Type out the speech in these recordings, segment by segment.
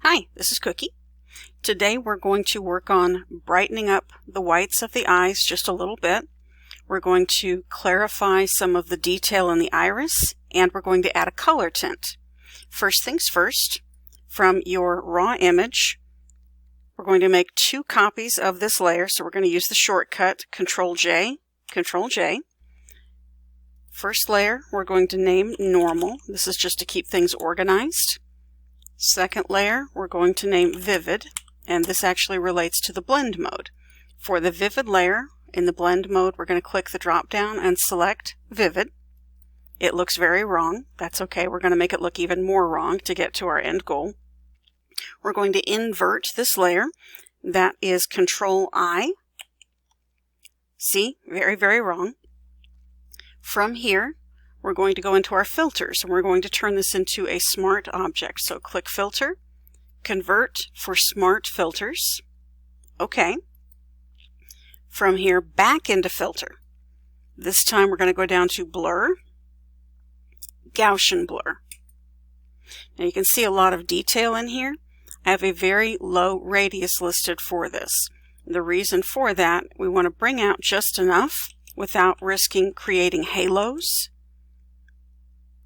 Hi, this is Cookie. Today we're going to work on brightening up the whites of the eyes just a little bit. We're going to clarify some of the detail in the iris, and we're going to add a color tint. First things first, from your raw image, we're going to make 2 copies of this layer, so we're going to use the shortcut Control-J, Control-J. First layer we're going to name Normal. This is just to keep things organized. Second layer, we're going to name Vivid, and this actually relates to the blend mode. For the Vivid layer, in the blend mode, we're going to click the drop down and select Vivid. It looks very wrong. That's okay. We're going to make it look even more wrong to get to our end goal. We're going to invert this layer. That is Control-I. See? Very, very wrong. From here, we're going to go into our filters, and we're going to turn this into a smart object. So click Filter, Convert for Smart Filters. OK. From here, back into Filter. This time we're going to go down to Blur, Gaussian Blur. Now you can see a lot of detail in here. I have a very low radius listed for this. The reason for that, we want to bring out just enough without risking creating halos.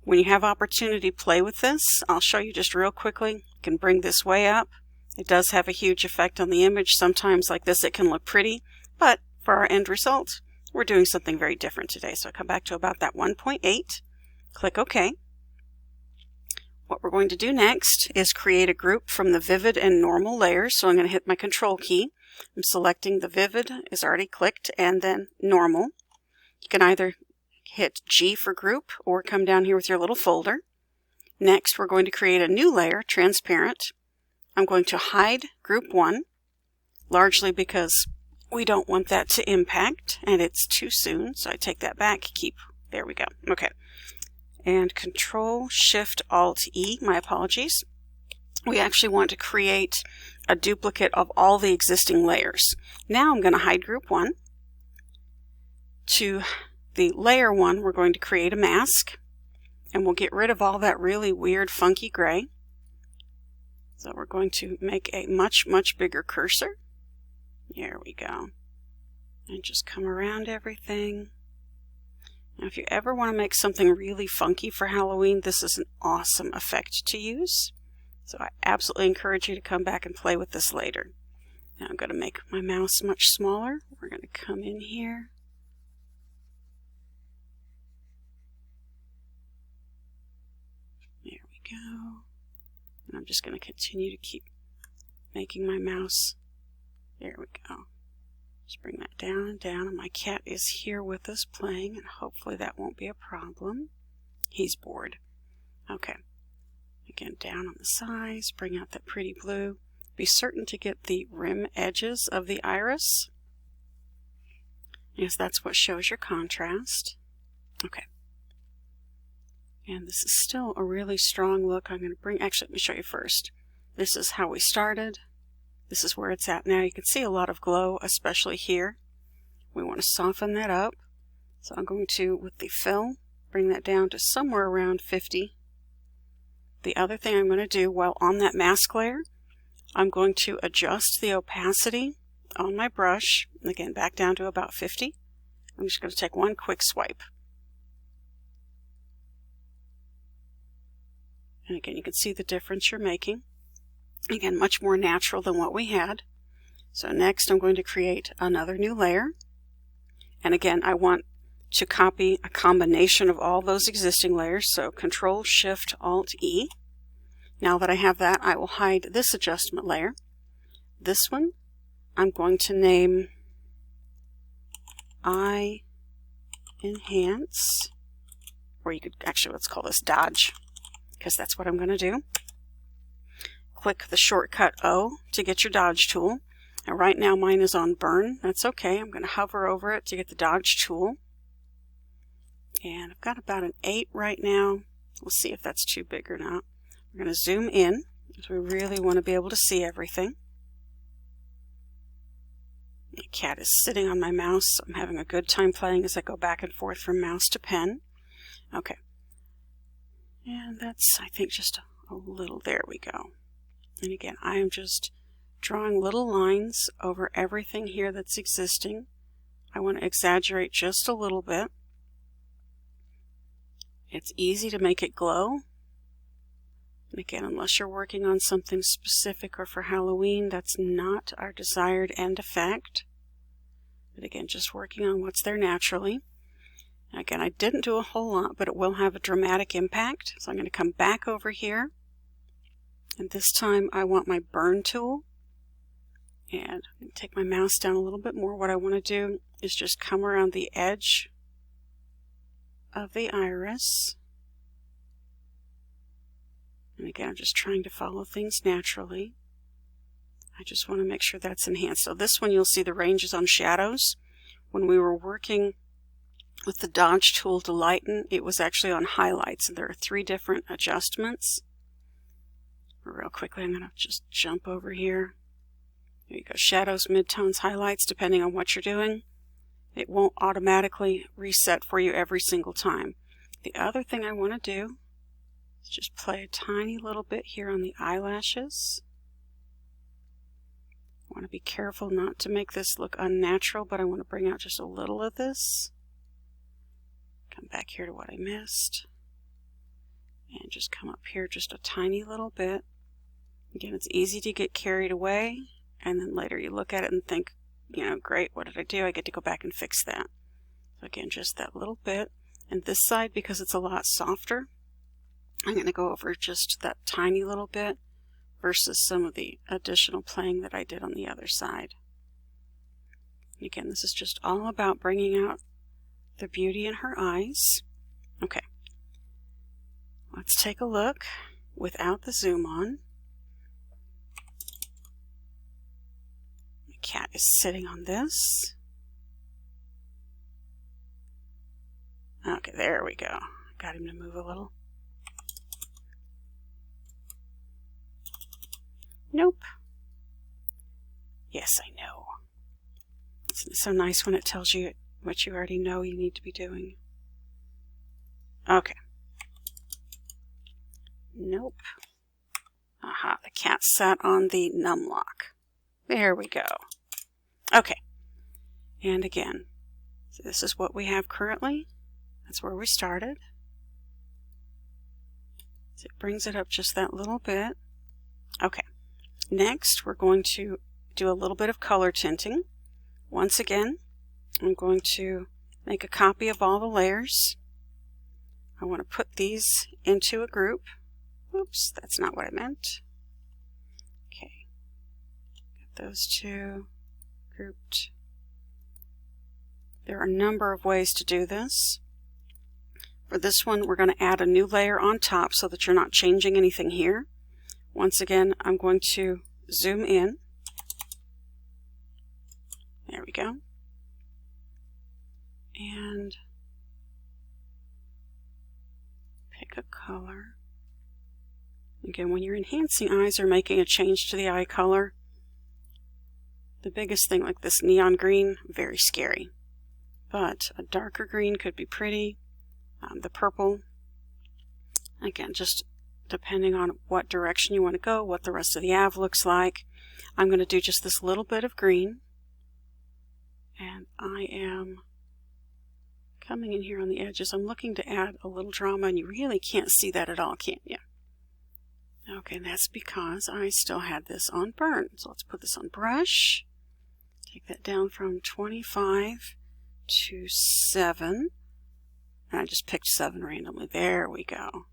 When you have opportunity to play with this, I'll show you just real quickly. You can bring this way up. It does have a huge effect on the image. Sometimes like this it can look pretty, but for our end result, we're doing something very different today. So I come back to about that 1.8, click OK. What we're going to do next is create a group from the Vivid and Normal layers. So I'm going to hit my Control key. I'm selecting the Vivid, is already clicked, and then Normal. You can either hit G for group or come down here with your little folder. Next, we're going to create a new layer, Transparent. I'm going to hide group 1, largely because we don't want that to impact, and it's too soon, so I take that back, there we go, okay. And Control-Shift-Alt-E, my apologies. We actually want to create a duplicate of all the existing layers. Now I'm going to hide group 1. To the layer 1, we're going to create a mask, and we'll get rid of all that really weird funky gray. So we're going to make a much, much bigger cursor. There we go. And just come around everything. Now if you ever want to make something really funky for Halloween, this is an awesome effect to use. So I absolutely encourage you to come back and play with this later. Now I'm going to make my mouse much smaller. We're going to come in here. There we go. And I'm just going to continue to keep making my mouse. There we go. Just bring that down and down. And my cat is here with us playing, and hopefully that won't be a problem. He's bored. Okay. Again, down on the sides, bring out that pretty blue. Be certain to get the rim edges of the iris. Yes, that's what shows your contrast. Okay. And this is still a really strong look. I'm going to actually, let me show you first. This is how we started. This is where it's at now. You can see a lot of glow, especially here. We want to soften that up. So I'm going to, with the fill, bring that down to somewhere around 50. The other thing I'm going to do while on that mask layer, I'm going to adjust the opacity on my brush. Again, back down to about 50. I'm just going to take one quick swipe. And again, you can see the difference you're making. Again, much more natural than what we had. So next I'm going to create another new layer. And again, I want to copy a combination of all those existing layers. So Control-Shift-Alt-E. Now that I have that, I will hide this adjustment layer. This one, I'm going to name Eye Enhance. Or you could actually, let's call this Dodge, because that's what I'm going to do. Click the shortcut O to get your Dodge tool. And right now mine is on Burn. That's okay. I'm going to hover over it to get the Dodge tool. And I've got about an 8 right now. We'll see if that's too big or not. We're going to zoom in because we really want to be able to see everything. My cat is sitting on my mouse, so I'm having a good time playing as I go back and forth from mouse to pen. Okay. And that's, I think, just a little, there we go. And again, I am just drawing little lines over everything here that's existing. I want to exaggerate just a little bit. It's easy to make it glow. And again, unless you're working on something specific or for Halloween, that's not our desired end effect. But again, just working on what's there naturally. Again, I didn't do a whole lot, but it will have a dramatic impact. So I'm going to come back over here. And this time I want my burn tool. And take my mouse down a little bit more. What I want to do is just come around the edge of the iris. And again, I'm just trying to follow things naturally. I just want to make sure that's enhanced. So this one, you'll see the ranges on shadows. When we were working with the Dodge tool to lighten, it was actually on highlights. And there are 3 different adjustments. Real quickly, I'm going to just jump over here. There you go. Shadows, midtones, highlights, depending on what you're doing. It won't automatically reset for you every single time. The other thing I want to do is just play a tiny little bit here on the eyelashes. I want to be careful not to make this look unnatural, but I want to bring out just a little of this. Come back here to what I missed. And just come up here just a tiny little bit. Again, it's easy to get carried away, and then later you look at it and think, you know, great, what did I do? I get to go back and fix that. So again, just that little bit. And this side, because it's a lot softer, I'm going to go over just that tiny little bit versus some of the additional playing that I did on the other side. And again, this is just all about bringing out the beauty in her eyes. Okay. Let's take a look without the zoom on. The cat is sitting on this. Okay, there we go. Got him to move a little. Nope. Yes, I know. It's so nice when it tells you what you already know you need to be doing. Okay. Nope. Aha, the cat sat on the num lock. There we go. Okay. And again, so this is what we have currently. That's where we started. So it brings it up just that little bit. Okay. Next, we're going to do a little bit of color tinting. Once again, I'm going to make a copy of all the layers. I want to put these into a group. Oops, that's not what I meant. Okay, got those 2 grouped. There are a number of ways to do this. For this one, we're going to add a new layer on top so that you're not changing anything here. Once again, I'm going to zoom in. There we go. And pick a color. Again, when you're enhancing eyes or making a change to the eye color, the biggest thing, like this neon green, very scary. But a darker green could be pretty. The purple, again, just depending on what direction you want to go, what the rest of the av looks like. I'm going to do just this little bit of green. And I am coming in here on the edges. I'm looking to add a little drama, and you really can't see that at all, can you? Okay, and that's because I still had this on burn. So let's put this on brush. Take that down from 25 to 7. And I just picked 7 randomly. There we go.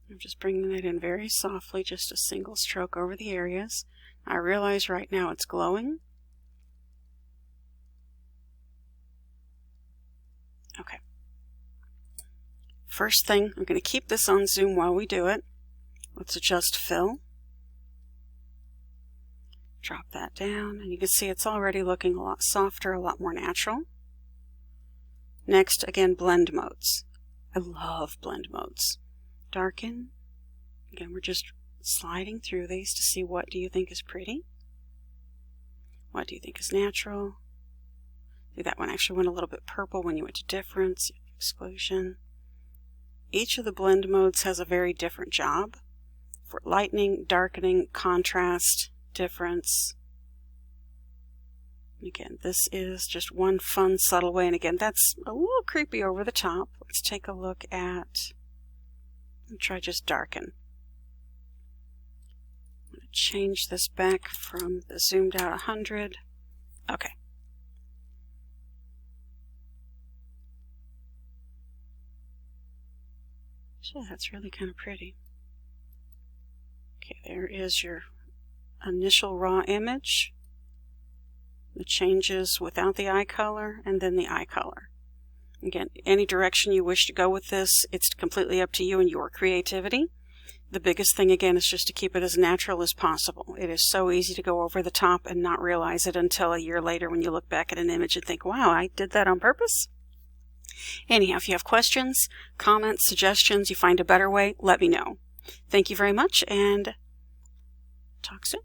I'm just bringing that in very softly, just a single stroke over the areas. I realize right now it's glowing. Okay. First thing, I'm going to keep this on zoom while we do it. Let's adjust fill. Drop that down, and you can see it's already looking a lot softer, a lot more natural. Next, again, blend modes. I love blend modes. Darken. Again, we're just sliding through these to see what do you think is pretty. What do you think is natural? See, that one actually went a little bit purple when you went to difference, exclusion. Each of the blend modes has a very different job. for lightening, darkening, contrast, difference. Again, this is just one fun, subtle way, and again, that's a little creepy over the top. Let's take a look at, try just darken. I'm going to change this back from the zoomed out 100. Okay. So that's really kind of pretty. Okay, there is your initial raw image. The changes without the eye color, and then the eye color. Again, any direction you wish to go with this, it's completely up to you and your creativity. The biggest thing, again, is just to keep it as natural as possible. It is so easy to go over the top and not realize it until a year later when you look back at an image and think, wow, I did that on purpose. Anyhow, if you have questions, comments, suggestions, you find a better way, let me know. Thank you very much, and talk soon.